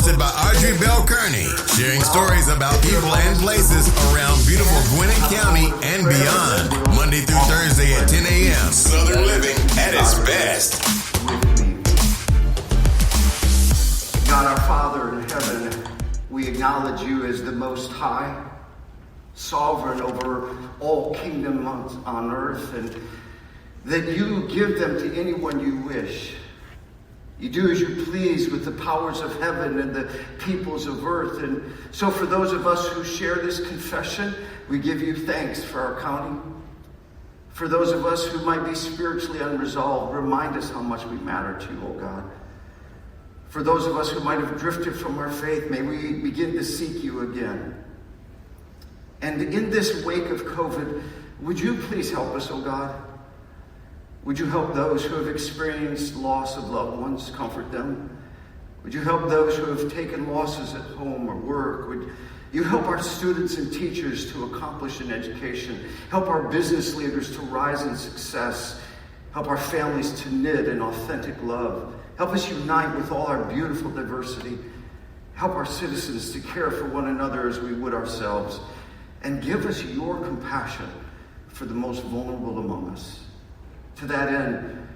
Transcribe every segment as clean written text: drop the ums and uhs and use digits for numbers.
hosted by Audrey Bell Kearney, sharing stories about people and places around beautiful Gwinnett County and beyond. Monday through Thursday at 10 a.m. Southern living at its best. God our Father in heaven, we acknowledge you as the Most High, sovereign over all kingdoms on earth, and that you give them to anyone you wish. You do as you please with the powers of heaven and the peoples of earth. And so for those of us who share this confession, we give you thanks for our county. For those of us who might be spiritually unresolved, remind us how much we matter to you, oh God. For those of us who might have drifted from our faith, may we begin to seek you again. And in this wake of COVID, would you please help us, oh God? Would you help those who have experienced loss of loved ones, comfort them? Would you help those who have taken losses at home or work? Would you help our students and teachers to accomplish in education? Help our business leaders to rise in success. Help our families to knit in authentic love. Help us unite with all our beautiful diversity. Help our citizens to care for one another as we would ourselves. And give us your compassion for the most vulnerable among us. To that end,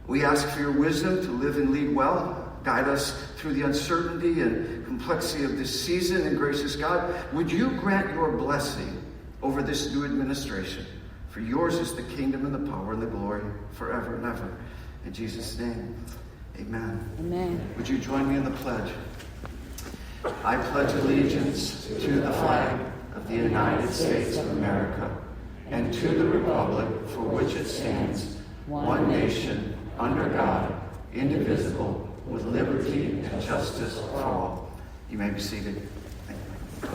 we ask for your wisdom to live and lead well. Guide us through the uncertainty and complexity of this season. And gracious God, would you grant your blessing over this new administration? For yours is the kingdom and the power and the glory forever and ever. In Jesus' name, amen. Amen. Would you join me in the pledge? I pledge allegiance to the flag of the United States of America and to the republic for which it stands, one nation, under God, indivisible, with liberty and justice for all. You may be seated. Thank you.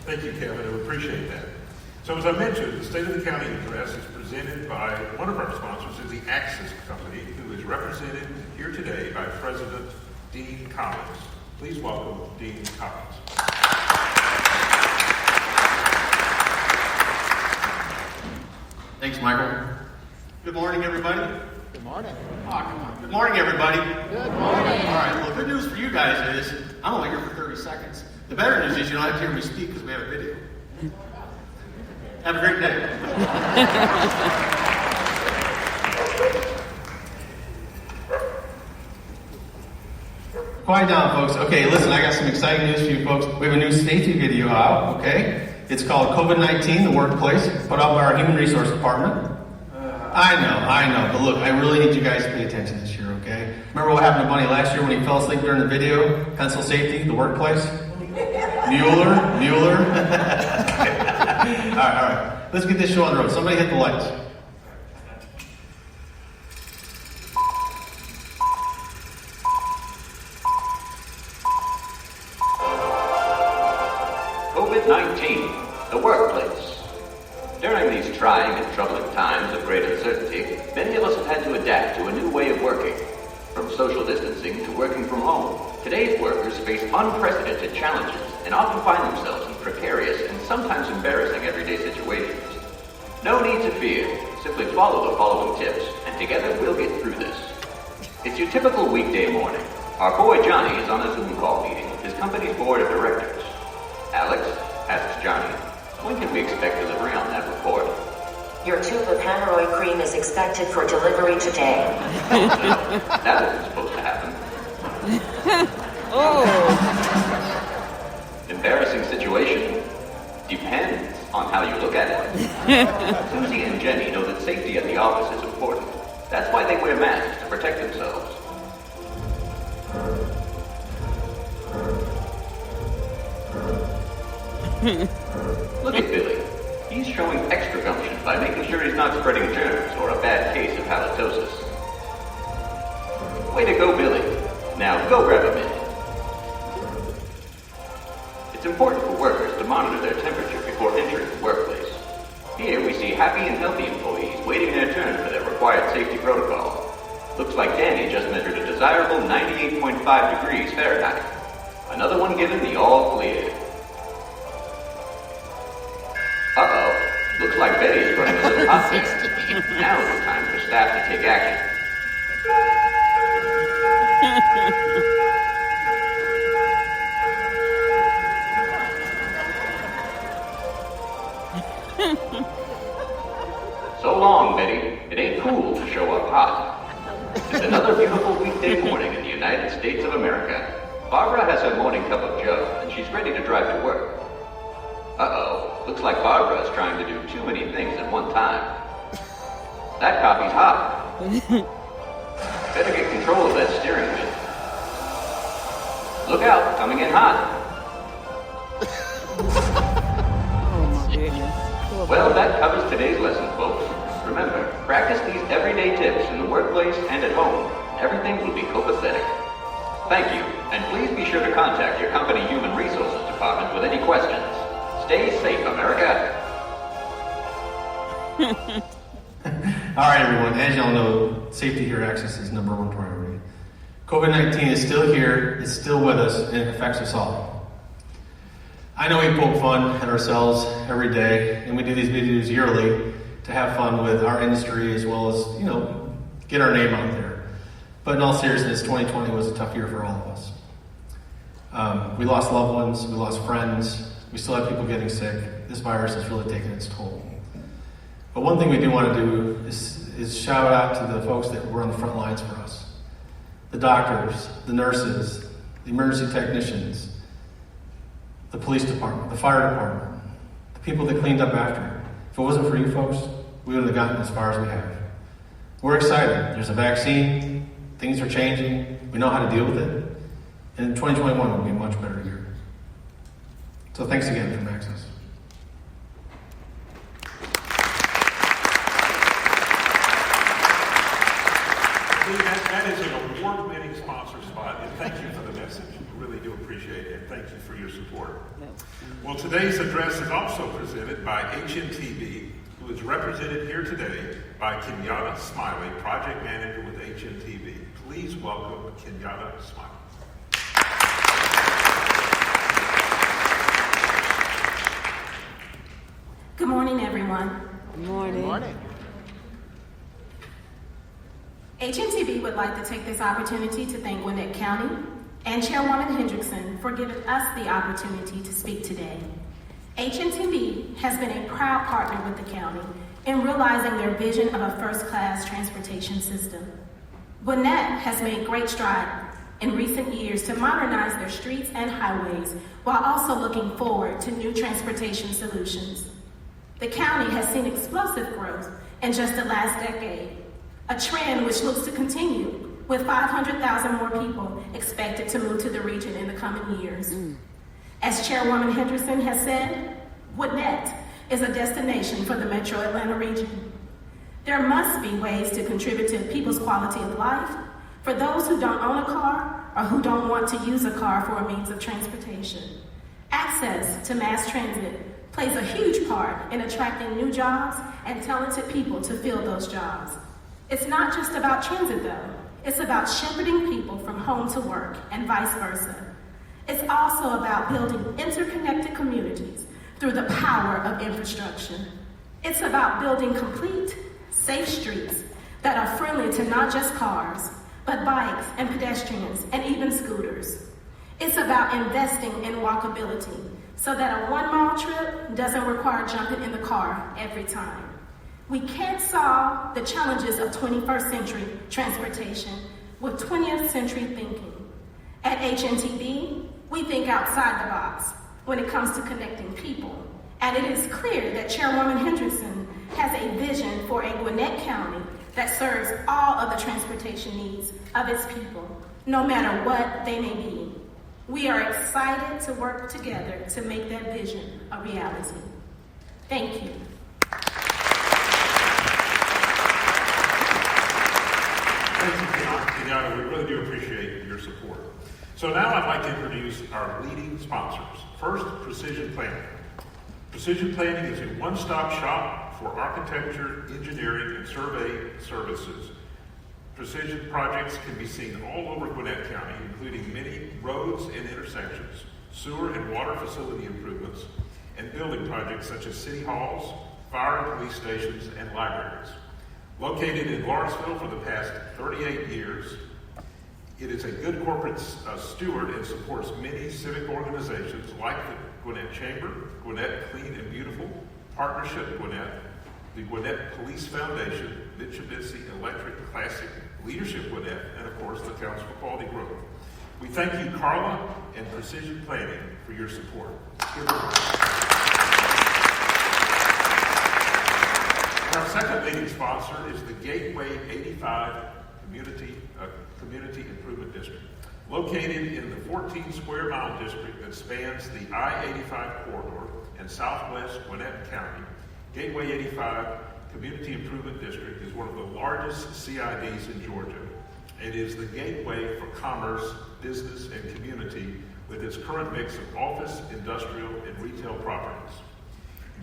Thank you, Kevin. I appreciate that. So as I mentioned, the State of the County Address is presented by one of our sponsors, is the Access Company, who is represented here today by President Dean Collins. Please welcome Dean Collins. Thanks, Michael. Good morning, everybody. Good morning. Oh, come on. Good morning, everybody. Good morning. All right. Well, the good news for you guys is I'm only here for 30 seconds. The better news is you don't have to hear me speak because we have a video. Have a great day. Quiet down, folks. Okay, listen, I got some exciting news for you folks. We have a new safety video out, okay? It's called COVID-19, the Workplace, put out by our Human Resource Department. I know, but look, I really need you guys to pay attention this year, okay? Remember what happened to Bunny last year when he fell asleep during the video? Pencil safety, the workplace? Mueller? All right. Let's get this show on the road. Somebody hit the lights. COVID-19, the workplace. During these trying and troubling times of great uncertainty, many of us have had to adapt to a new way of working. From social distancing to working from home, today's workers face unprecedented challenges and often find themselves in precarious and sometimes embarrassing everyday situations. No need to fear. Simply follow the following tips, and together we'll get through this. It's your typical weekday morning. Our boy Johnny is on a Zoom call meeting with his company's board of directors. Alex asks Johnny, when can we expect delivery on that report? Your tube of hemorrhoid cream is expected for delivery today. That wasn't supposed to happen. Oh. Embarrassing situation. Depends on how you look at it. Susie and Jenny know that safety at the office is important. That's why they wear masks to protect themselves. Look at Billy. He's showing extra gumption by making sure he's not spreading germs or a bad case of halitosis. Way to go, Billy. Now go grab a minute. It's important for workers to monitor their temperature before entering the workplace. Here we see happy and healthy employees waiting their turn for their required safety protocol. Looks like Danny just measured a desirable 98.5 degrees Fahrenheit. Another one given the all clear. Uh-oh. Looks like Betty is running a little hot there. Now is the time for staff to take action. So long, Betty. It ain't cool to show up hot. It's another beautiful weekday morning in the United States of America. Barbara has her morning cup of joe, and she's ready to drive to work. Uh-oh, looks like Barbara is trying to do too many things at one time. That coffee's hot. Better get control of that steering wheel. Look out, coming in hot. Oh my goodness. Well, that covers today's lesson, folks. Remember, practice these everyday tips in the workplace and at home. Everything will be copacetic. Thank you, and please be sure to contact your company Human Resources Department with any questions. Stay safe, America. All right, everyone. As y'all know, safety here at Access is number one priority. COVID-19 is still here, it's still with us, and it affects us all. I know we poke fun at ourselves every day, and we do these videos yearly to have fun with our industry as well as, get our name out there. But in all seriousness, 2020 was a tough year for all of us. We lost loved ones, we lost friends, we still have people getting sick. This virus has really taken its toll. But one thing we do want to do is shout out to the folks that were on the front lines for us. The doctors, the nurses, the emergency technicians, the police department, the fire department, the people that cleaned up after. If it wasn't for you folks, we wouldn't have gotten as far as we have. We're excited. There's a vaccine. Things are changing. We know how to deal with it. And 2021 will be a much better year. So thanks again from Access. That is an award-winning sponsor spot, and thank you for the message. We really do appreciate it, and thank you for your support. Well, today's address is also presented by HNTB, who is represented here today by Kenyatta Smiley, Project Manager with HNTB. Please welcome Kenyatta Smiley. Good morning, everyone. Good morning. Good morning. HNTB would like to take this opportunity to thank Gwinnett County and Chairwoman Henderson for giving us the opportunity to speak today. HNTB has been a proud partner with the county in realizing their vision of a first-class transportation system. Gwinnett has made great strides in recent years to modernize their streets and highways while also looking forward to new transportation solutions. The county has seen explosive growth in just the last decade, a trend which looks to continue with 500,000 more people expected to move to the region in the coming years. As Chairwoman Henderson has said, Gwinnett is a destination for the Metro Atlanta region. There must be ways to contribute to people's quality of life for those who don't own a car or who don't want to use a car for a means of transportation. Access to mass transit plays a huge part in attracting new jobs and talented people to fill those jobs. It's not just about transit though. It's about shepherding people from home to work and vice versa. It's also about building interconnected communities through the power of infrastructure. It's about building complete, safe streets that are friendly to not just cars, but bikes and pedestrians and even scooters. It's about investing in walkability so that a 1-mile trip doesn't require jumping in the car every time. We can't solve the challenges of 21st century transportation with 20th century thinking. At HNTB, we think outside the box when it comes to connecting people. And it is clear that Chairwoman Henderson has a vision for a Gwinnett County that serves all of the transportation needs of its people, no matter what they may be. We are excited to work together to make that vision a reality. Thank you. Thank you, Kenyatta. We really do appreciate your support. So now I'd like to introduce our leading sponsors. First, Precision Planning. Precision Planning is a one-stop shop for architecture, engineering, and survey services. Precision projects can be seen all over Gwinnett County, including many roads and intersections, sewer and water facility improvements, and building projects such as city halls, fire and police stations, and libraries. Located in Lawrenceville for the past 38 years, It is a good corporate steward and supports many civic organizations like the Gwinnett Chamber, Gwinnett Clean and Beautiful, Partnership Gwinnett, the Gwinnett Police Foundation, Mitsubishi Electric Classic, Leadership Gwinnett, and of course the Council for Quality Growth. We thank you, Carla and Precision Planning, for your support. Our second leading sponsor is the Gateway 85 Community Improvement District. Located in the 14 square mile district that spans the I-85 corridor in southwest Gwinnett County, Gateway 85 Community Improvement District is one of the largest CIDs in Georgia. It is the gateway for commerce, business, and community with its current mix of office, industrial, and retail properties.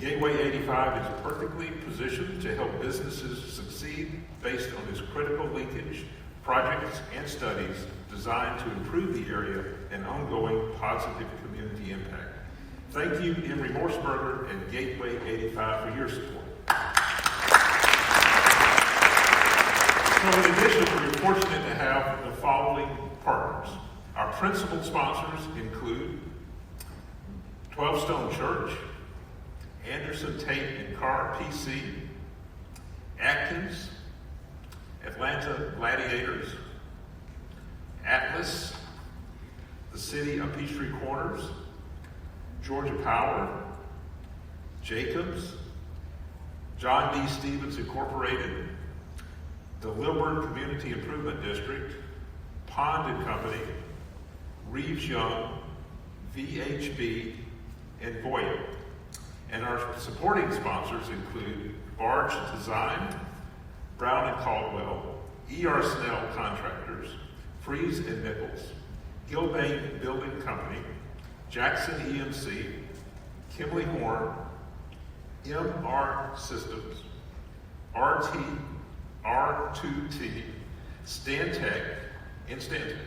Gateway 85 is perfectly positioned to help businesses succeed based on its critical linkage, projects, and studies designed to improve the area and ongoing positive community impact. Thank you, Emory Morseberger and Gateway 85 for your support. So in addition, we're fortunate to have the following partners. Our principal sponsors include 12 Stone Church, Anderson Tate and Carr PC, Atkins, Atlanta Gladiators, Atlas, the City of Peachtree Corners, Georgia Power, Jacobs, John D. Stevens Incorporated, the Lilburn Community Improvement District, Pond and Company, Reeves Young, VHB, and Goya. And our supporting sponsors include Barge Design, Brown and Caldwell, E.R. Snell Contractors, Freeze and Nichols, Gilbane Building Company, Jackson EMC, Kimley Horn, MR Systems, RT, R2T, Stantec, and Stantec.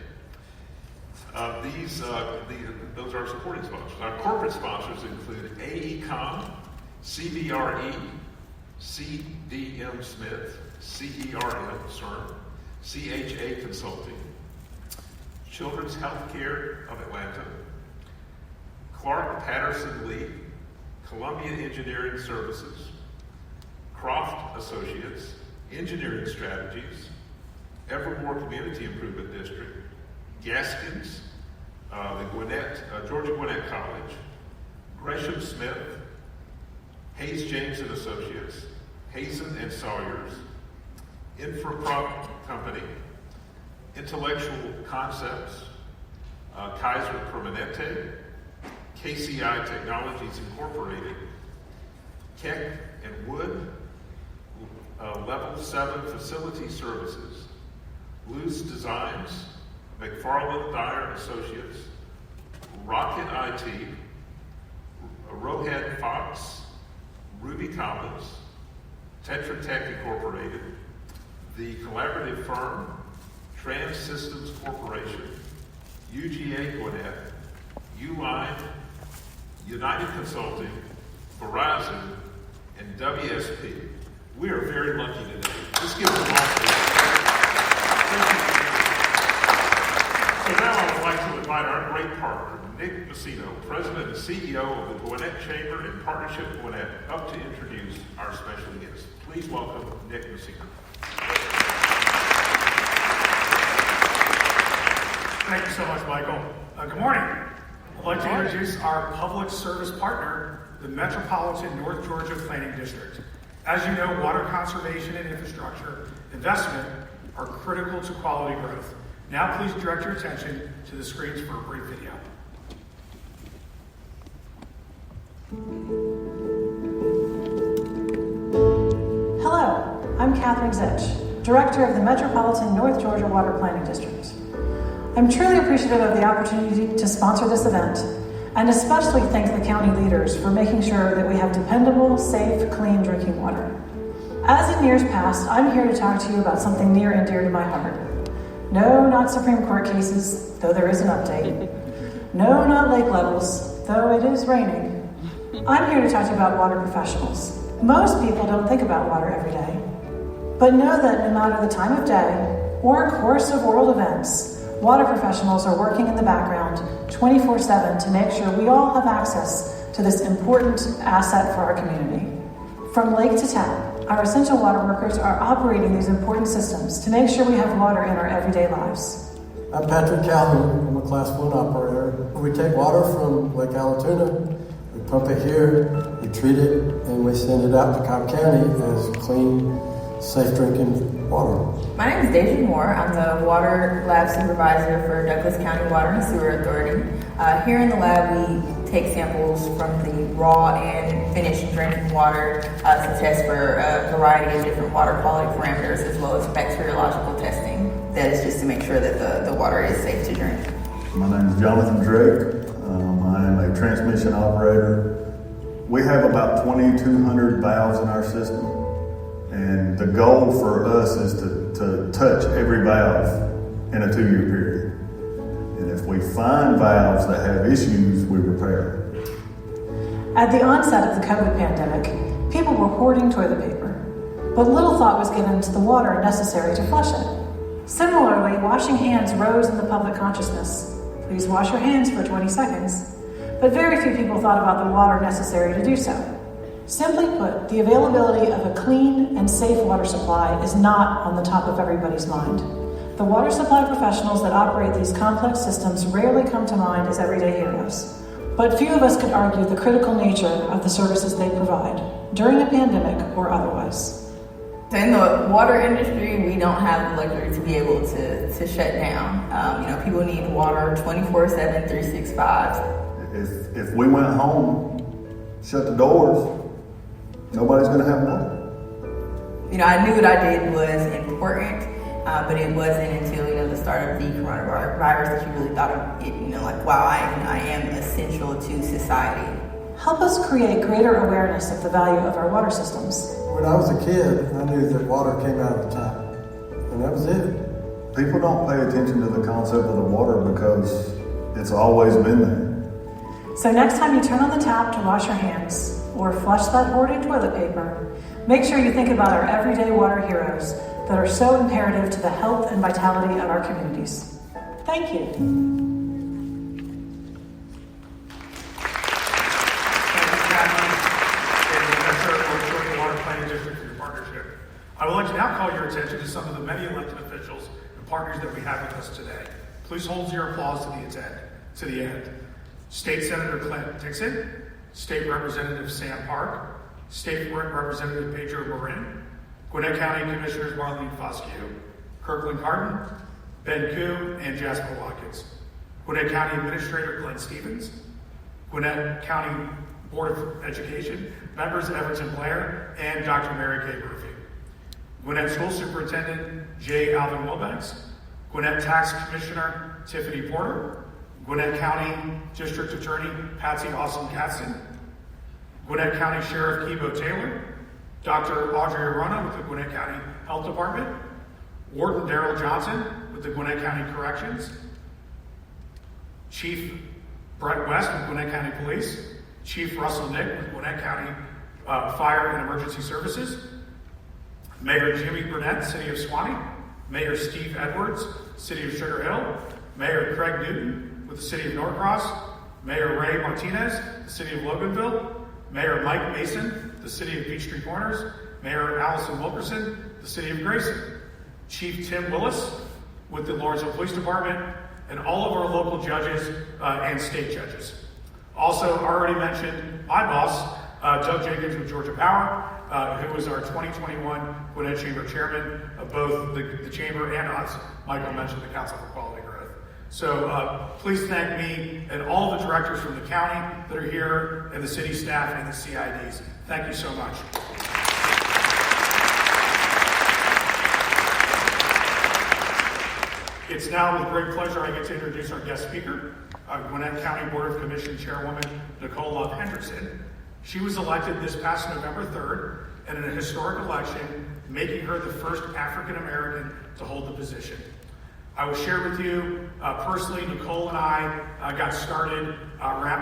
Those are our supporting sponsors. Our corporate sponsors include AECOM, CBRE, CDM Smith, CERM, CERN, CHA Consulting, Children's Healthcare of Atlanta, Clark Patterson Lee, Columbia Engineering Services, Croft Associates, Engineering Strategies, Evermore Community Improvement District, Gaskins, the Georgia Gwinnett College, Gresham Smith, Hayes James and Associates, Hazen and Sawyers, Infraprop Company, Intellectual Concepts, Kaiser Permanente, KCI Technologies Incorporated, Keck and Wood, Level 7 Facility Services, Loose Designs, McFarland Dyer Associates, Rocket IT, Rohead Fox, Ruby Collins, Tetra Tech Incorporated, the collaborative firm, Trans Systems Corporation, UGA Gwinnett, Uline, United Consulting, Verizon, and WSP. We are very lucky today. Let's give them all thank you. So now I would like to invite our great partner, Nick Messino, President and CEO of the Gwinnett Chamber and Partnership Gwinnett, up to introduce our special guest. Please welcome Nick Messino. Thank you so much, Michael. Good morning. I'd like to introduce our public service partner, the Metropolitan North Georgia Planning District. As you know, water conservation and infrastructure investment are critical to quality growth. Now please direct your attention to the screens for a brief video. Hello, I'm Catherine Zitch, Director of the Metropolitan North Georgia Water Planning District. I'm truly appreciative of the opportunity to sponsor this event, and especially thank the county leaders for making sure that we have dependable, safe, clean drinking water. As in years past, I'm here to talk to you about something near and dear to my heart. No, not Supreme Court cases, though there is an update. No, not lake levels, though it is raining. I'm here to talk to you about water professionals. Most people don't think about water every day, but know that no matter the time of day or course of world events, water professionals are working in the background 24/7 to make sure we all have access to this important asset for our community. From lake to tap, our essential water workers are operating these important systems to make sure we have water in our everyday lives. I'm Patrick Calhoun. I'm a Class 1 operator. We take water from Lake Alatoona, we pump it here, we treat it, and we send it out to Cobb County as clean, safe drinking water. My name is Deja Moore. I'm the water lab supervisor for Douglas County Water and Sewer Authority. Here in the lab, we take samples from the raw and finished drinking water to test for a variety of different water quality parameters, as well as bacteriological testing. That is just to make sure that the water is safe to drink. My name is Jonathan Drake. I am a transmission operator. We have about 2,200 valves in our system, and the goal for us is to touch every valve in a 2-year period. And if we find valves that have issues, we repair them. At the onset of the COVID pandemic, people were hoarding toilet paper, but little thought was given to the water necessary to flush it. Similarly, washing hands rose in the public consciousness. Please wash your hands for 20 seconds. But very few people thought about the water necessary to do so. Simply put, the availability of a clean and safe water supply is not on the top of everybody's mind. The water supply professionals that operate these complex systems rarely come to mind as everyday heroes. But few of us could argue the critical nature of the services they provide, during a pandemic or otherwise. So in the water industry, we don't have the luxury to be able to shut down. People need water 24/7, 365. If we went home, shut the doors, nobody's going to have water. I knew what I did was important, but it wasn't until the start of the coronavirus that you really thought of it. Wow, I am essential to society. Help us create greater awareness of the value of our water systems. When I was a kid, I knew that water came out of the tap, and that was it. People don't pay attention to the concept of the water because it's always been there. So next time you turn on the tap to wash your hands or flush that hoarded toilet paper, make sure you think about our everyday water heroes that are so imperative to the health and vitality of our communities. Thank you. I would like to now call your attention to some of the many elected officials and partners that we have with us today. Please hold your applause to the end. State Senator Clint Dixon, State Representative Sam Park, State Representative Pedro Marin, Gwinnett County Commissioners Marlene Foscue, Kirkland Carton, Ben Koo, and Jasper Watkins, Gwinnett County Administrator Glenn Stevens, Gwinnett County Board of Education, members Everton Blair, and Dr. Mary Kay Murphy. Gwinnett School Superintendent J. Alvin Wilbanks, Gwinnett Tax Commissioner Tiffany Porter, Gwinnett County District Attorney Patsy Austin-Gadsden, Gwinnett County Sheriff Kibo Taylor, Dr. Audrey Arona with the Gwinnett County Health Department, Warden Darrell Johnson with the Gwinnett County Corrections, Chief Brett West with Gwinnett County Police, Chief Russell Nick with Gwinnett County Fire and Emergency Services, Mayor Jimmy Burnett, City of Suwanee, Mayor Steve Edwards, City of Sugar Hill, Mayor Craig Newton with the City of Norcross, Mayor Ray Martinez, the City of Loganville, Mayor Mike Mason, the City of Peachtree Corners, Mayor Allison Wilkerson, the City of Grayson, Chief Tim Willis with the Lawrenceville Police Department, and all of our local judges and state judges. Also already mentioned my boss, Doug Jenkins with Georgia Power, who is our 2021 Gwinnett Chamber Chairman of both the Chamber and us. Michael mentioned the Council for Quality Growth. So please thank me and all the directors from the county that are here, and the city staff and the CIDs. Thank you so much. It's now with great pleasure I get to introduce our guest speaker, Gwinnett County Board of Commission Chairwoman Nicola Henderson. She was elected this past November 3rd, and in a historic election, making her the first African American to hold the position. I will share with you personally, Nicole and I got started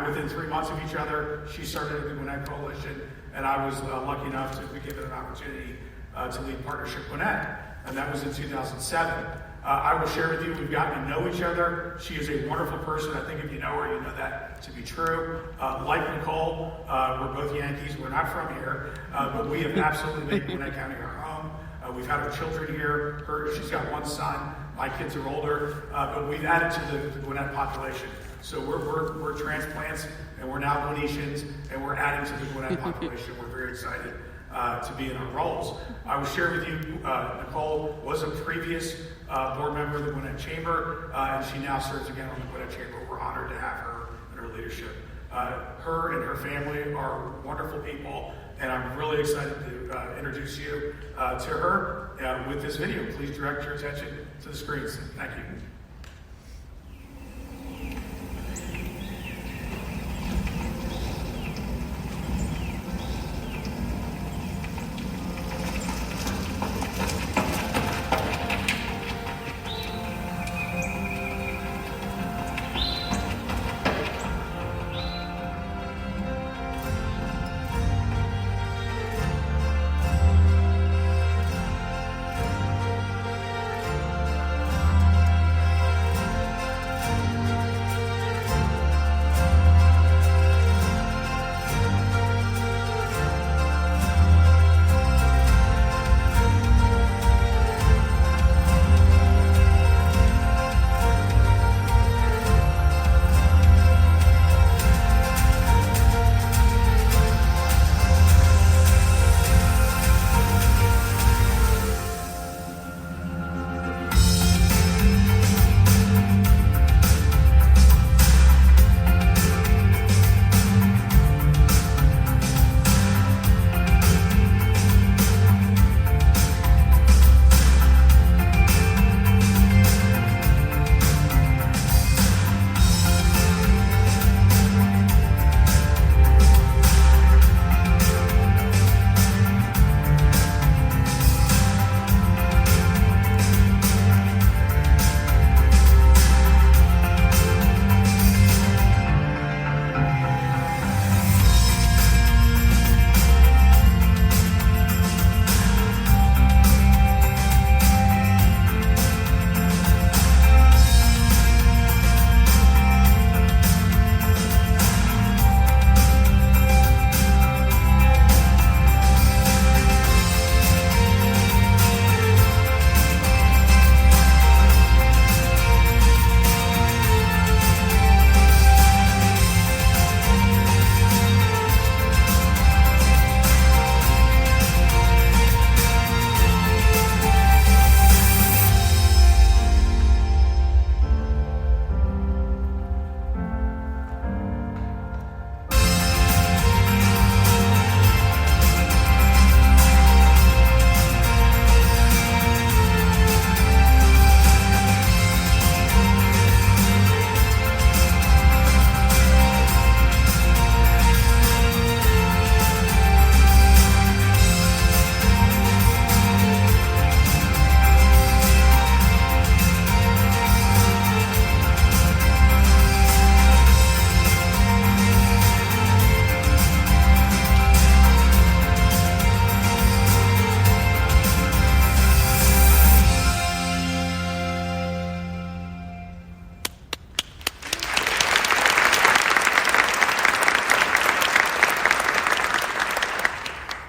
within 3 months of each other. She started at the Gwinnett Coalition, and I was lucky enough to be given an opportunity to lead Partnership Gwinnett, and that was in 2007. I will share with you, we've gotten to know each other. She is a wonderful person. I think if you know her, you know that to be true. Like Nicole, we're both Yankees. We're not from here, but we have absolutely made Gwinnett County our home. We've had our children here. She's got one son. My kids are older, but we've added to the Gwinnett population. So we're transplants, and we're now Gwinnetians, and we're adding to the Gwinnett population. We're very excited to be in our roles. I will share with you, Nicole was a previous board member of the Gwinnett Chamber, and she now serves again on the Gwinnett Chamber. We're honored to have her and her leadership. Her and her family are wonderful people, and I'm really excited to introduce you to her with this video. Please direct your attention to the screens. Thank you.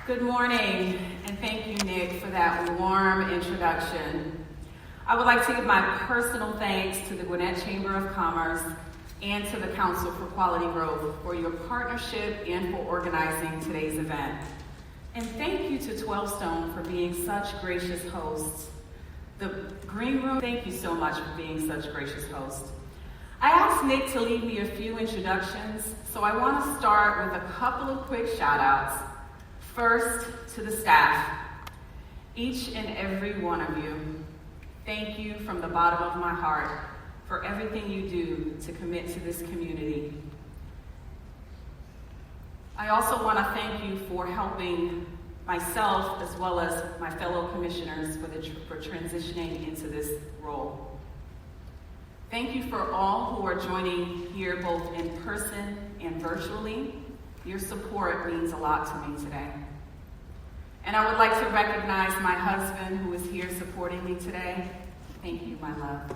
Good morning, and thank you, Nick, for that warm introduction. I would like to give my personal thanks to the Gwinnett Chamber of Commerce and to the Council for Quality Growth for your partnership and for organizing today's event. And thank you to 12 Stone for being such gracious hosts. The Green Room, thank you so much for being such gracious hosts. I asked Nick to leave me a few introductions, so I want to start with a couple of quick shout outs. First, to the staff, each and every one of you, thank you from the bottom of my heart for everything you do to commit to this community. I also want to thank you for helping myself as well as my fellow commissioners for transitioning into this role. Thank you for all who are joining here both in person and virtually. Your support means a lot to me today. And I would like to recognize my husband who is here supporting me today. Thank you, my love.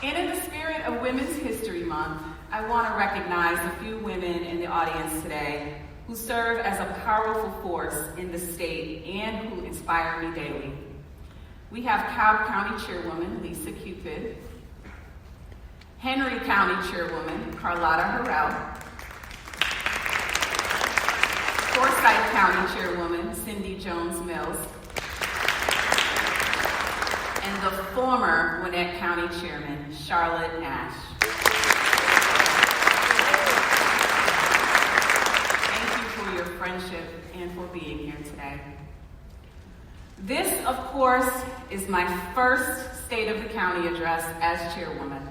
And in the spirit of Women's History Month, I want to recognize a few women in the audience today who serve as a powerful force in the state and who inspire me daily. We have Cobb County Chairwoman Lisa Cupid, Henry County Chairwoman Carlotta Harrell, Forsyth County Chairwoman Cindy Jones Mills, and the former Gwinnett County Chairman Charlotte Nash. Thank you for your friendship and for being here today. This, of course, is my first State of the County address as chairwoman.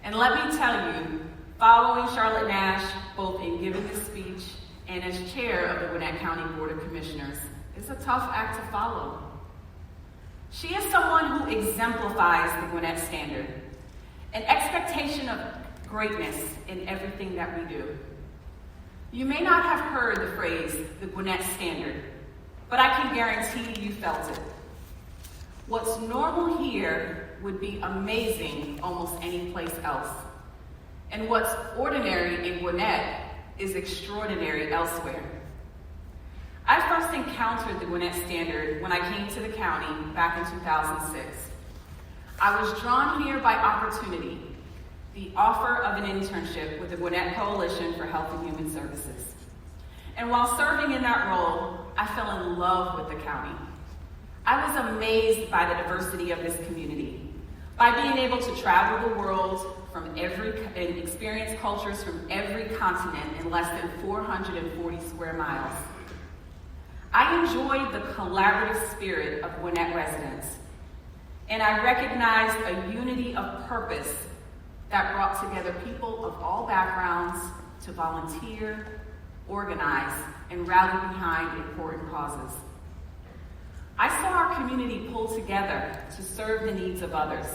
And let me tell you, following Charlotte Nash, both in giving this speech and as chair of the Gwinnett County Board of Commissioners, is a tough act to follow. She is someone who exemplifies the Gwinnett standard, an expectation of greatness in everything that we do. You may not have heard the phrase, the Gwinnett standard, but I can guarantee you felt it. What's normal here would be amazing almost any place else. And what's ordinary in Gwinnett is extraordinary elsewhere. I first encountered the Gwinnett standard when I came to the county back in 2006. I was drawn here by opportunity, the offer of an internship with the Gwinnett Coalition for Health and Human Services. And while serving in that role, I fell in love with the county. I was amazed by the diversity of this community, by being able to travel the world and experience cultures from every continent in less than 440 square miles. I enjoyed the collaborative spirit of Gwinnett residents, and I recognized a unity of purpose that brought together people of all backgrounds to volunteer, organize, and rally behind important causes. I saw our community pull together to serve the needs of others.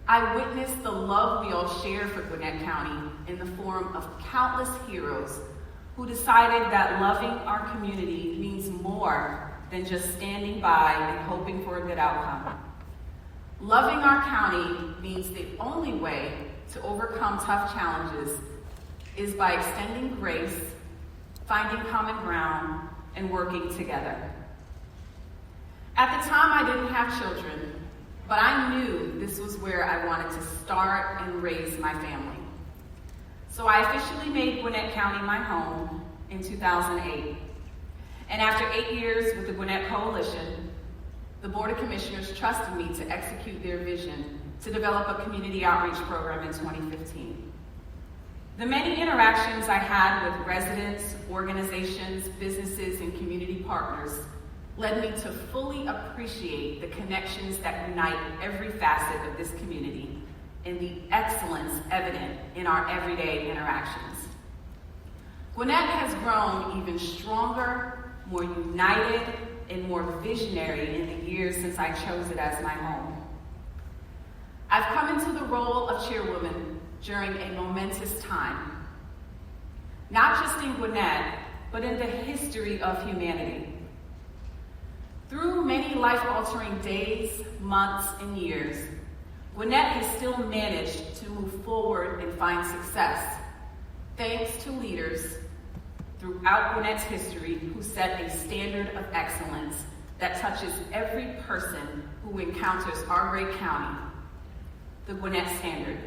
I witnessed the love we all share for Gwinnett County in the form of countless heroes who decided that loving our community means more than just standing by and hoping for a good outcome. Loving our county means the only way to overcome tough challenges is by extending grace, finding common ground, and working together. At the time, I didn't have children, but I knew this was where I wanted to start and raise my family. So I officially made Gwinnett County my home in 2008. And after 8 years with the Gwinnett Coalition, the Board of Commissioners trusted me to execute their vision to develop a community outreach program in 2015. The many interactions I had with residents, organizations, businesses, and community partners led me to fully appreciate the connections that unite every facet of this community and the excellence evident in our everyday interactions. Gwinnett has grown even stronger, more united, and more visionary in the years since I chose it as my home. I've come into the role of chairwoman during a momentous time, not just in Gwinnett, but in the history of humanity. Through many life-altering days, months, and years, Gwinnett has still managed to move forward and find success, thanks to leaders throughout Gwinnett's history who set a standard of excellence that touches every person who encounters our great county, the Gwinnett standard.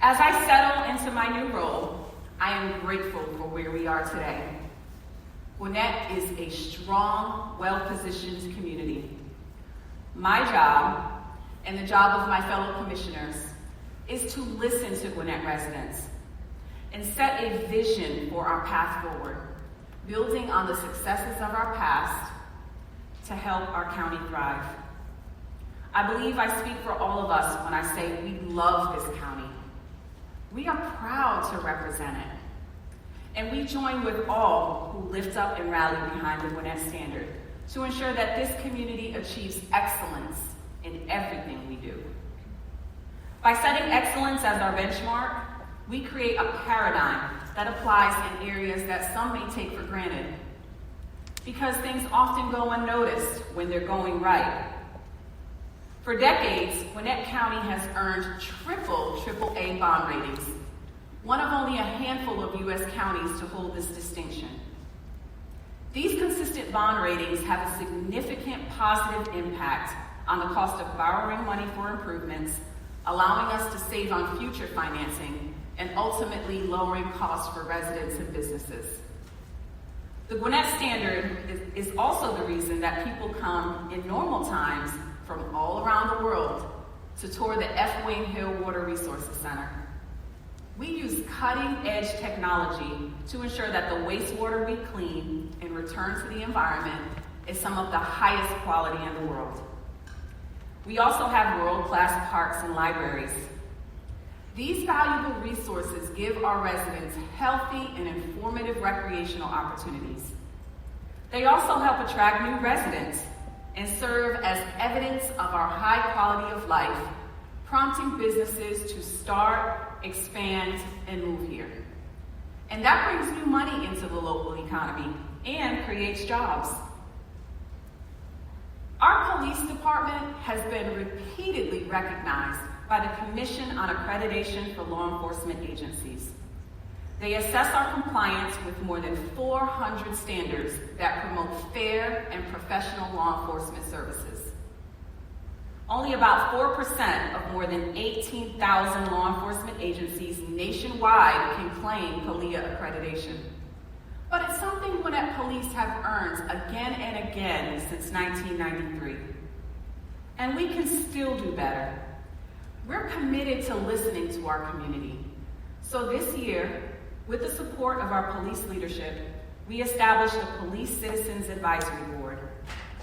As I settle into my new role, I am grateful for where we are today. Gwinnett is a strong, well-positioned community. My job, and the job of my fellow commissioners, is to listen to Gwinnett residents and set a vision for our path forward, building on the successes of our past to help our county thrive. I believe I speak for all of us when I say we love this county. We are proud to represent it. And we join with all who lift up and rally behind the Gwinnett standard to ensure that this community achieves excellence in everything we do. By setting excellence as our benchmark, we create a paradigm that applies in areas that some may take for granted. Because things often go unnoticed when they're going right. For decades, Gwinnett County has earned triple AAA bond ratings, one of only a handful of U.S. counties to hold this distinction. These consistent bond ratings have a significant positive impact on the cost of borrowing money for improvements, allowing us to save on future financing, and ultimately lowering costs for residents and businesses. The Gwinnett Standard is also the reason that people come in normal times from all around the world to tour the F. Wayne Hill Water Resources Center. We use cutting-edge technology to ensure that the wastewater we clean and return to the environment is some of the highest quality in the world. We also have world-class parks and libraries. These valuable resources give our residents healthy and informative recreational opportunities. They also help attract new residents and serve as evidence of our high quality of life, prompting businesses to start, expand, and move here. And that brings new money into the local economy and creates jobs. Our police department has been repeatedly recognized by the Commission on Accreditation for Law Enforcement Agencies. They assess our compliance with more than 400 standards that promote fair and professional law enforcement services. Only about 4% of more than 18,000 law enforcement agencies nationwide can claim PALEA accreditation. But it's something Gwinnett Police have earned again and again since 1993. And we can still do better. We're committed to listening to our community. So this year, with the support of our police leadership, we established a Police Citizens Advisory Board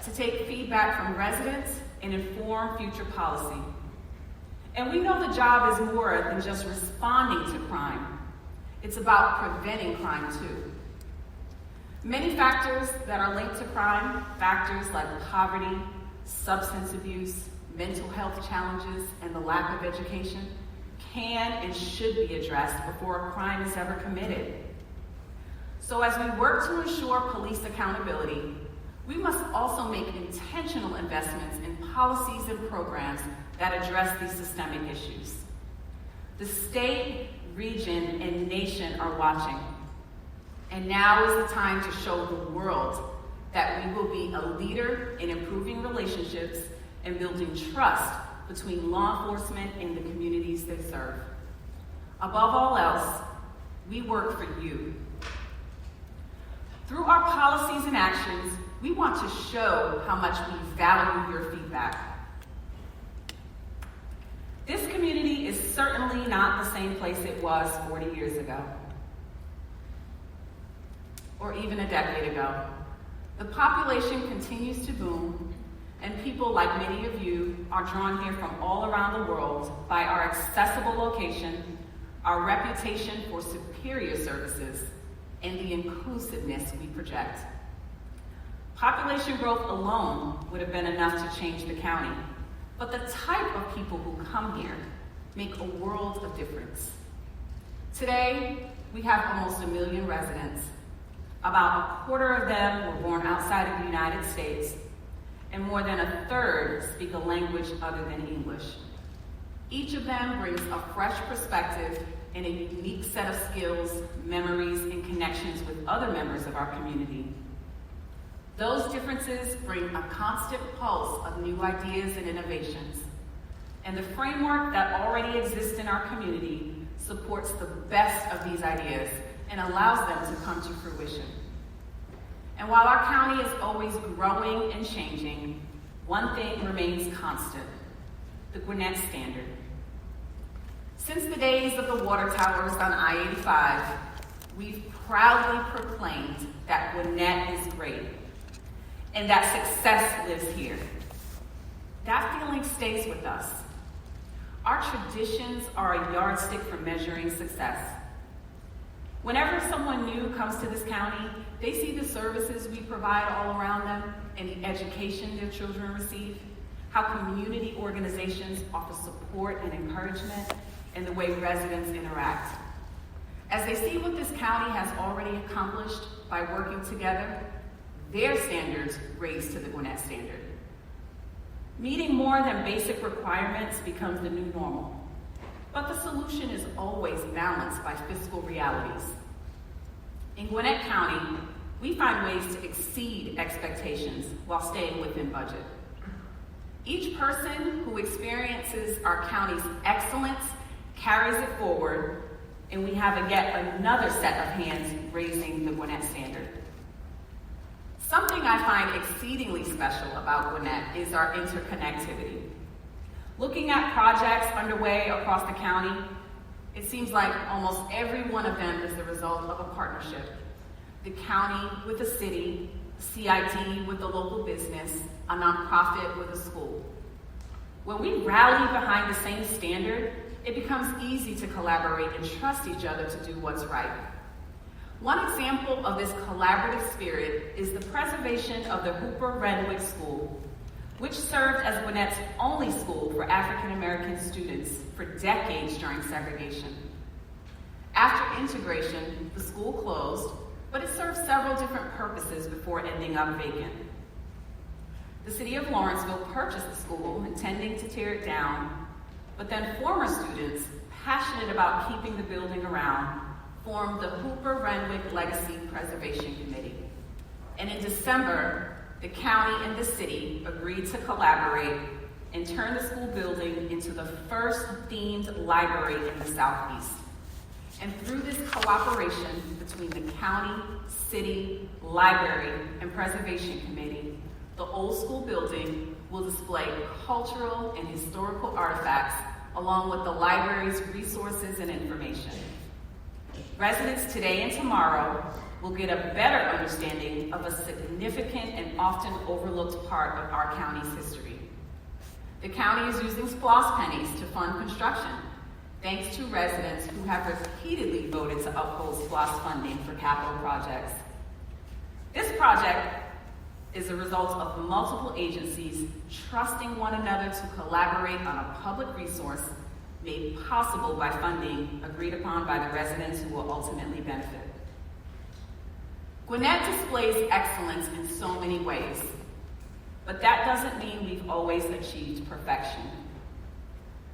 to take feedback from residents and inform future policy. And we know the job is more than just responding to crime. It's about preventing crime too. Many factors that are linked to crime, factors like poverty, substance abuse, mental health challenges, and the lack of education, can and should be addressed before a crime is ever committed. So as we work to ensure police accountability, we must also make intentional investments in policies and programs that address these systemic issues. The state, region, and nation are watching. And now is the time to show the world that we will be a leader in improving relationships and building trust between law enforcement and the communities they serve. Above all else, we work for you. Through our policies and actions, we want to show how much we value your feedback. This community is certainly not the same place it was 40 years ago, or even a decade ago. The population continues to boom, and people like many of you are drawn here from all around the world by our accessible location, our reputation for superior services, and the inclusiveness we project. Population growth alone would have been enough to change the county, but the type of people who come here make a world of difference. Today, we have almost 1 million residents. About a quarter of them were born outside of the United States, and more than a third speak a language other than English. Each of them brings a fresh perspective and a unique set of skills, memories, and connections with other members of our community. Those differences bring a constant pulse of new ideas and innovations. And the framework that already exists in our community supports the best of these ideas and allows them to come to fruition. And while our county is always growing and changing, one thing remains constant: the Gwinnett Standard. Since the days of the water towers on I-85, we've proudly proclaimed that Gwinnett is great and that success lives here. That feeling stays with us. Our traditions are a yardstick for measuring success. Whenever someone new comes to this county, they see the services we provide all around them and the education their children receive, how community organizations offer support and encouragement, and the way residents interact. As they see what this county has already accomplished by working together, their standards raise to the Gwinnett standard. Meeting more than basic requirements becomes the new normal, but the solution is always balanced by fiscal realities. In Gwinnett County, we find ways to exceed expectations while staying within budget. Each person who experiences our county's excellence carries it forward, and we have yet another set of hands raising the Gwinnett standard. Something I find exceedingly special about Gwinnett is our interconnectivity. Looking at projects underway across the county, it seems like almost every one of them is the result of a partnership. The county with the city, CID with the local business, a nonprofit with a school. When we rally behind the same standard, it becomes easy to collaborate and trust each other to do what's right. One example of this collaborative spirit is the preservation of the Hooper Renwick School, which served as Gwinnett's only school for African American students for decades during segregation. After integration, the school closed, but it served several different purposes before ending up vacant. The city of Lawrenceville purchased the school, intending to tear it down, but then former students, passionate about keeping the building around, formed the Hooper Renwick Legacy Preservation Committee. And in December, the county and the city agreed to collaborate and turn the school building into the first themed library in the Southeast. And through this cooperation between the county, city, library, and preservation committee, the old school building will display cultural and historical artifacts along with the library's resources and information. Residents today and tomorrow will get a better understanding of a significant and often overlooked part of our county's history. The county is using SPLOST pennies to fund construction, thanks to residents who have repeatedly voted to uphold SPLOST funding for capital projects. This project is a result of multiple agencies trusting one another to collaborate on a public resource made possible by funding agreed upon by the residents who will ultimately benefit. Gwinnett displays excellence in so many ways, but that doesn't mean we've always achieved perfection.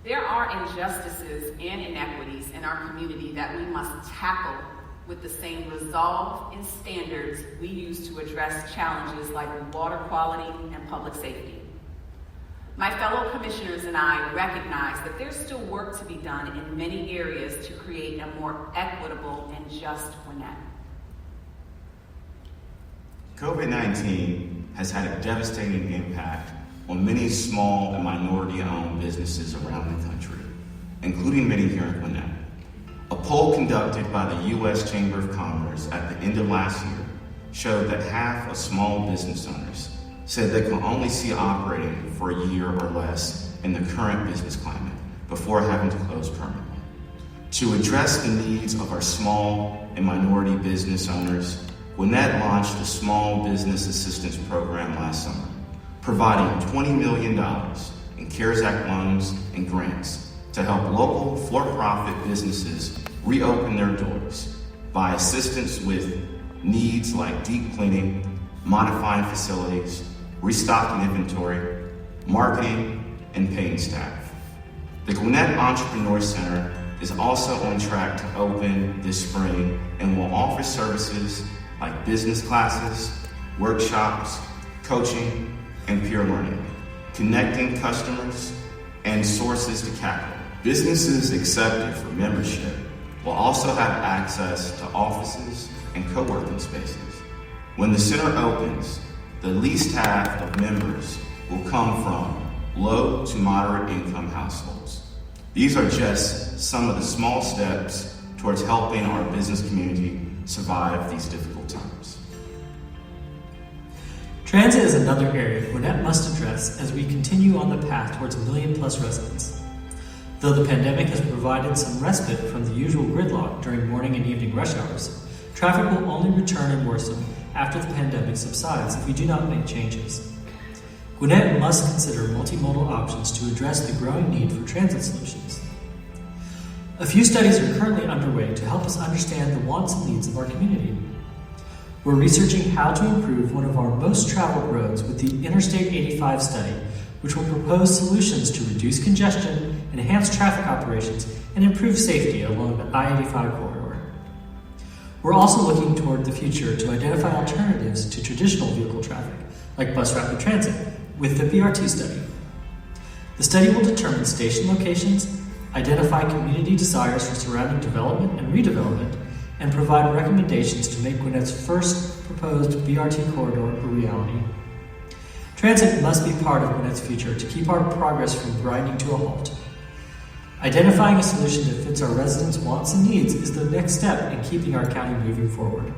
There are injustices and inequities in our community that we must tackle with the same resolve and standards we use to address challenges like water quality and public safety. My fellow commissioners and I recognize that there's still work to be done in many areas to create a more equitable and just Gwinnett. COVID-19 has had a devastating impact on many small and minority-owned businesses around the country, including many here in Gwinnett. A poll conducted by the U.S. Chamber of Commerce at the end of last year showed that half of small business owners said they can only see operating for a year or less in the current business climate before having to close permanently. To address the needs of our small and minority business owners, Gwinnett launched a Small Business Assistance Program last summer, providing $20 million in CARES Act loans and grants to help local for-profit businesses reopen their doors by assistance with needs like deep cleaning, modifying facilities, restocking inventory, marketing, and paying staff. The Gwinnett Entrepreneur Center is also on track to open this spring and will offer services like business classes, workshops, coaching, and peer learning, connecting customers and sources to capital. Businesses accepted for membership will also have access to offices and co-working spaces. When the center opens, the least half of members will come from low to moderate income households. These are just some of the small steps towards helping our business community survive these difficult times. Transit is another area Gwinnett must address as we continue on the path towards 1 million+ residents. Though the pandemic has provided some respite from the usual gridlock during morning and evening rush hours, traffic will only return and worsen after the pandemic subsides if we do not make changes. Gwinnett must consider multimodal options to address the growing need for transit solutions. A few studies are currently underway to help us understand the wants and needs of our community. We're researching how to improve one of our most traveled roads with the Interstate 85 study, which will propose solutions to reduce congestion, enhance traffic operations, and improve safety along the I-85 corridor. We're also looking toward the future to identify alternatives to traditional vehicle traffic, like bus rapid transit, with the BRT study. The study will determine station locations, identify community desires for surrounding development and redevelopment, and provide recommendations to make Gwinnett's first proposed BRT corridor a reality. Transit must be part of Gwinnett's future to keep our progress from grinding to a halt. Identifying a solution that fits our residents' wants and needs is the next step in keeping our county moving forward.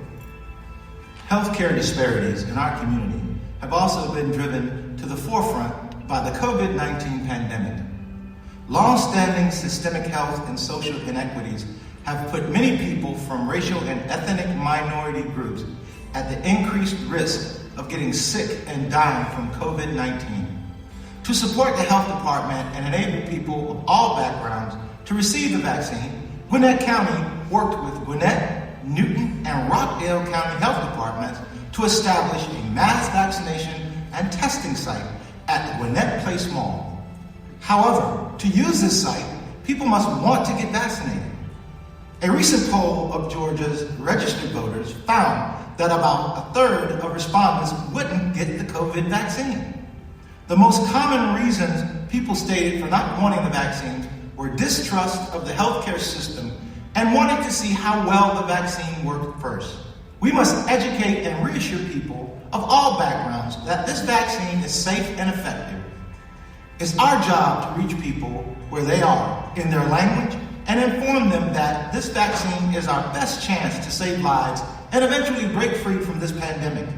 Healthcare disparities in our community have also been driven to the forefront by the COVID-19 pandemic. Long-standing systemic health and social inequities have put many people from racial and ethnic minority groups at the increased risk of getting sick and dying from COVID-19. To support the health department and enable people of all backgrounds to receive the vaccine, Gwinnett County worked with Gwinnett, Newton, and Rockdale County Health Departments to establish a mass vaccination and testing site at the Gwinnett Place Mall. However, to use this site, people must want to get vaccinated. A recent poll of Georgia's registered voters found that about a third of respondents wouldn't get the COVID vaccine. The most common reasons people stated for not wanting the vaccines were distrust of the healthcare system and wanting to see how well the vaccine worked first. We must educate and reassure people of all backgrounds that this vaccine is safe and effective. It's our job to reach people where they are in their language and inform them that this vaccine is our best chance to save lives and eventually break free from this pandemic.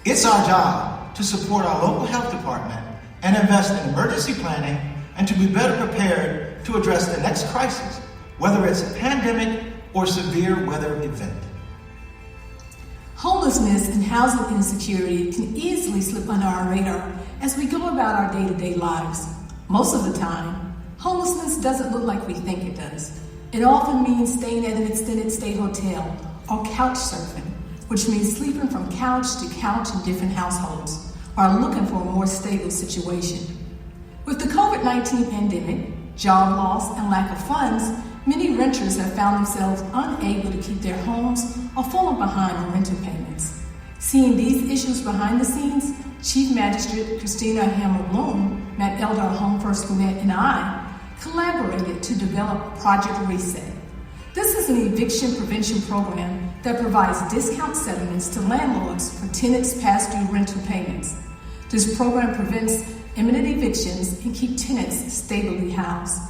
It's our job to support our local health department and invest in emergency planning and to be better prepared to address the next crisis, whether it's a pandemic or severe weather event. Homelessness and housing insecurity can easily slip under our radar as we go about our day-to-day lives. Most of the time, homelessness doesn't look like we think it does. It often means staying at an extended stay hotel or couch surfing, which means sleeping from couch to couch in different households while looking for a more stable situation. With the COVID-19 pandemic, job loss, and lack of funds, many renters have found themselves unable to keep their homes or falling behind on rental payments. Seeing these issues behind the scenes, Chief Magistrate Christina Hammer-Bloom, Matt Elder of Home First Gwinnett, and I collaborated to develop Project Reset. This is an eviction prevention program that provides discount settlements to landlords for tenants past due rental payments. This program prevents imminent evictions and keeps tenants stably housed.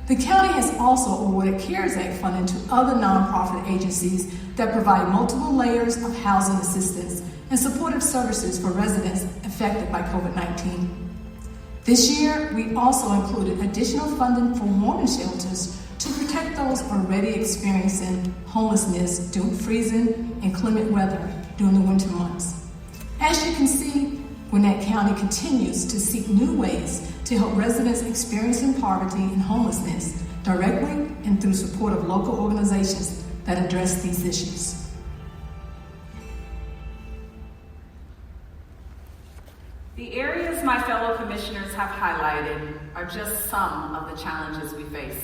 The county has also awarded CARES Act funding to other nonprofit agencies that provide multiple layers of housing assistance and supportive services for residents affected by COVID-19. This year, we also included additional funding for warming shelters to protect those already experiencing homelessness due to freezing and inclement weather during the winter months. As you can see, Gwinnett County continues to seek new ways to help residents experiencing poverty and homelessness directly and through support of local organizations that address these issues. The areas my fellow commissioners have highlighted are just some of the challenges we face.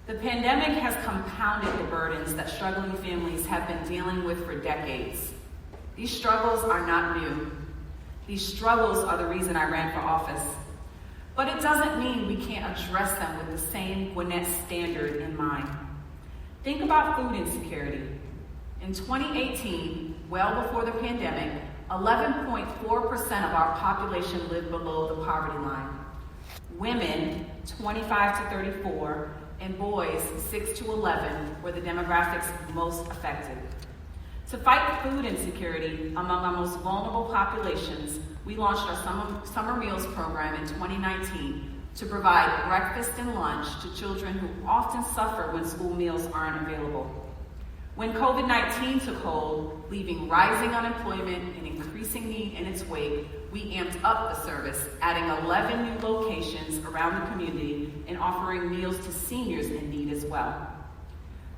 The pandemic has compounded the burdens that struggling families have been dealing with for decades. These struggles are not new. These struggles are the reason I ran for office. But it doesn't mean we can't address them with the same Gwinnett standard in mind. Think about food insecurity. In 2018, well before the pandemic, 11.4% of our population lived below the poverty line. Women, 25 to 34, and boys, 6 to 11, were the demographics most affected. To fight food insecurity among our most vulnerable populations, we launched our summer meals program in 2019 to provide breakfast and lunch to children who often suffer when school meals aren't available. When COVID-19 took hold, leaving rising unemployment and increasing need in its wake, we amped up the service, adding 11 new locations around the community and offering meals to seniors in need as well.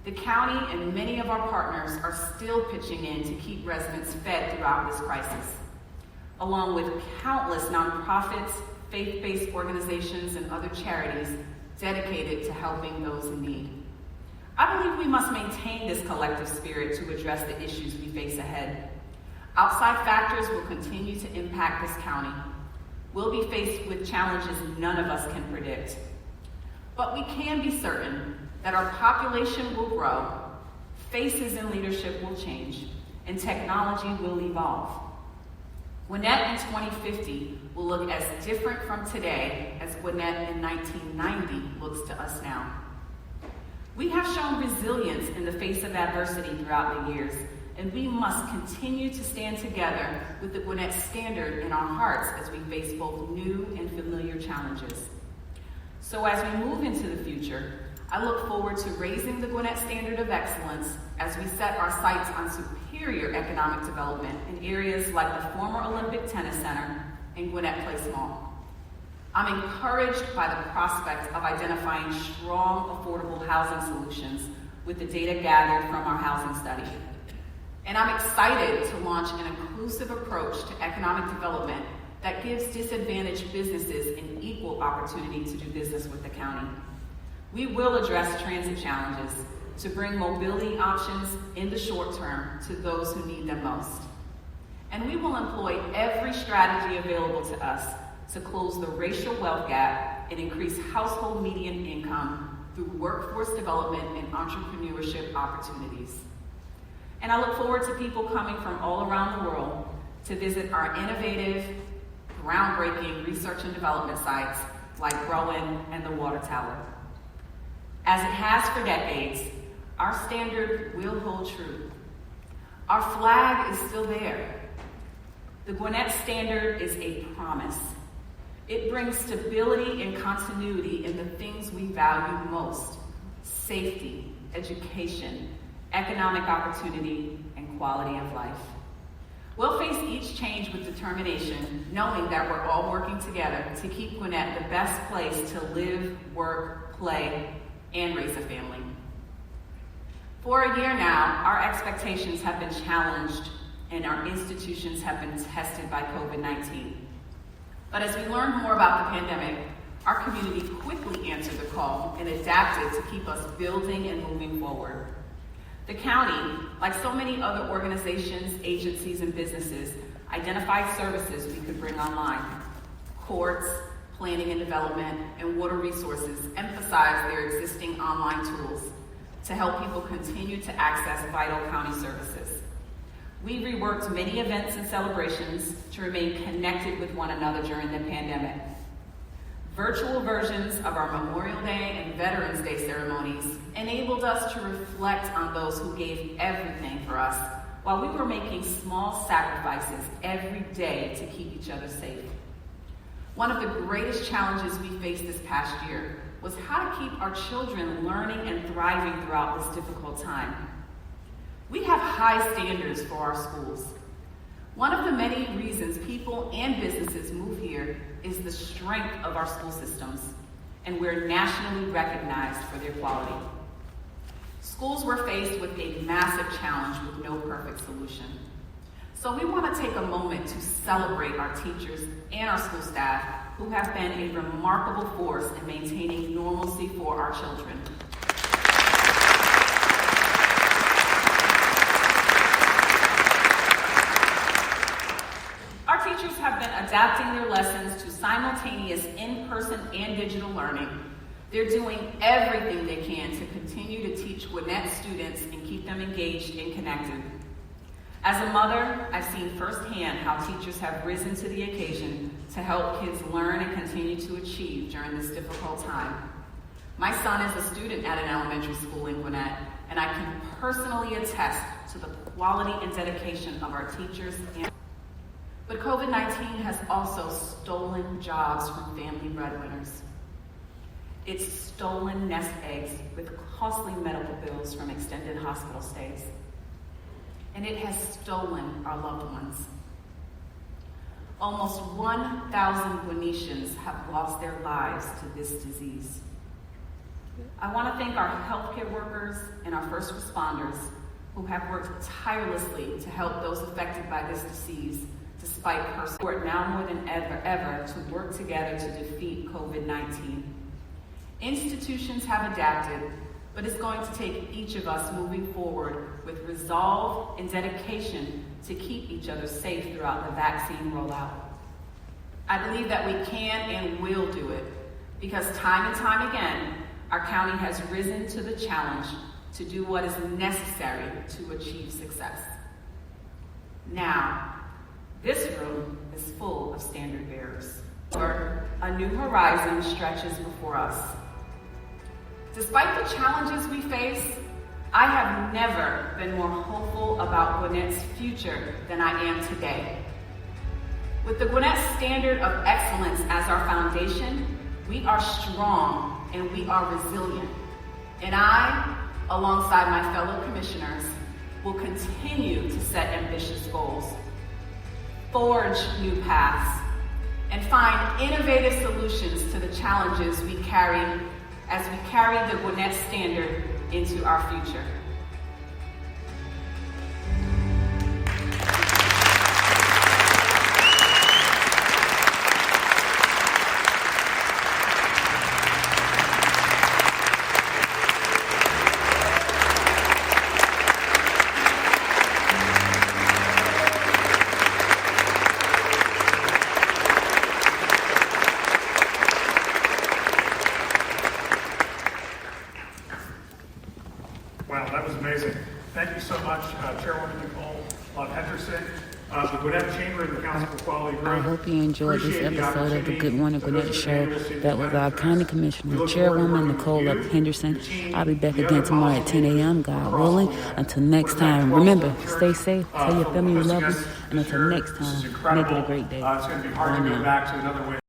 The county and many of our partners are still pitching in to keep residents fed throughout this crisis, along with countless nonprofits, faith-based organizations, and other charities dedicated to helping those in need. I believe we must maintain this collective spirit to address the issues we face ahead. Outside factors will continue to impact this county. We'll be faced with challenges none of us can predict. But we can be certain that our population will grow, faces in leadership will change, and technology will evolve. Gwinnett in 2050 will look as different from today as Gwinnett in 1990 looks to us now. We have shown resilience in the face of adversity throughout the years, and we must continue to stand together with the Gwinnett standard in our hearts as we face both new and familiar challenges. So as we move into the future, I look forward to raising the Gwinnett standard of excellence as we set our sights on superior economic development in areas like the former Olympic Tennis Center and Gwinnett Place Mall. I'm encouraged by the prospect of identifying strong, affordable housing solutions with the data gathered from our housing study. And I'm excited to launch an inclusive approach to economic development that gives disadvantaged businesses an equal opportunity to do business with the county. We will address transit challenges to bring mobility options in the short term to those who need them most. And we will employ every strategy available to us to close the racial wealth gap and increase household median income through workforce development and entrepreneurship opportunities. And I look forward to people coming from all around the world to visit our innovative, groundbreaking research and development sites like Rowan and the Water Tower. As it has for decades, our standard will hold true. Our flag is still there. The Gwinnett standard is a promise. It brings stability and continuity in the things we value most: safety, education, economic opportunity, and quality of life. We'll face each change with determination, knowing that we're all working together to keep Gwinnett the best place to live, work, play, and raise a family. For a year now, our expectations have been challenged and our institutions have been tested by COVID-19. But as we learned more about the pandemic, our community quickly answered the call and adapted to keep us building and moving forward. The county, like so many other organizations, agencies, and businesses, identified services we could bring online. Courts, planning and development, and water resources emphasize their existing online tools to help people continue to access vital county services. We reworked many events and celebrations to remain connected with one another during the pandemic. Virtual versions of our Memorial Day and Veterans Day ceremonies enabled us to reflect on those who gave everything for us while we were making small sacrifices every day to keep each other safe. One of the greatest challenges we faced this past year was how to keep our children learning and thriving throughout this difficult time. We have high standards for our schools. One of the many reasons people and businesses move here is the strength of our school systems, and we're nationally recognized for their quality. Schools were faced with a massive challenge with no perfect solution. So we want to take a moment to celebrate our teachers and our school staff who have been a remarkable force in maintaining normalcy for our children. Our teachers have been adapting their lessons to simultaneous in-person and digital learning. They're doing everything they can to continue to teach Gwinnett students and keep them engaged and connected. As a mother, I've seen firsthand how teachers have risen to the occasion to help kids learn and continue to achieve during this difficult time. My son is a student at an elementary school in Gwinnett, and I can personally attest to the quality and dedication of our teachers. But COVID-19 has also stolen jobs from family breadwinners. It's stolen nest eggs with costly medical bills from extended hospital stays. And it has stolen our loved ones. almost 1,000 Gwinnettians have lost their lives to this disease. I want to thank our healthcare workers and our first responders who have worked tirelessly to help those affected by this disease, despite personal support now more than ever to work together to defeat COVID-19. Institutions have adapted, but it's going to take each of us moving forward with resolve and dedication to keep each other safe throughout the vaccine rollout. I believe that we can and will do it because time and time again, our county has risen to the challenge to do what is necessary to achieve success. Now, this room is full of standard bearers. A new horizon stretches before us. Despite the challenges we face, I have never been more hopeful about Gwinnett's future than I am today. With the Gwinnett standard of excellence as our foundation, we are strong and we are resilient. And I, alongside my fellow commissioners, will continue to set ambitious goals, forge new paths, and find innovative solutions to the challenges we carry as we carry the Gwinnett standard into our future. Wow, that was amazing. Thank you so much, Chairwoman Nicola Henderson, the Gwinnett Chamber and the Council for Quality Growth. I hope you enjoyed this episode of the Good Morning Gwinnett Show. That was our County Commissioner, Chairwoman Nicola Henderson. I'll be back again tomorrow at 10 a.m., God willing. Until next time, remember, stay safe, tell your family you love them, and until next time, make it a great day. It's going to be hard to go back to another way.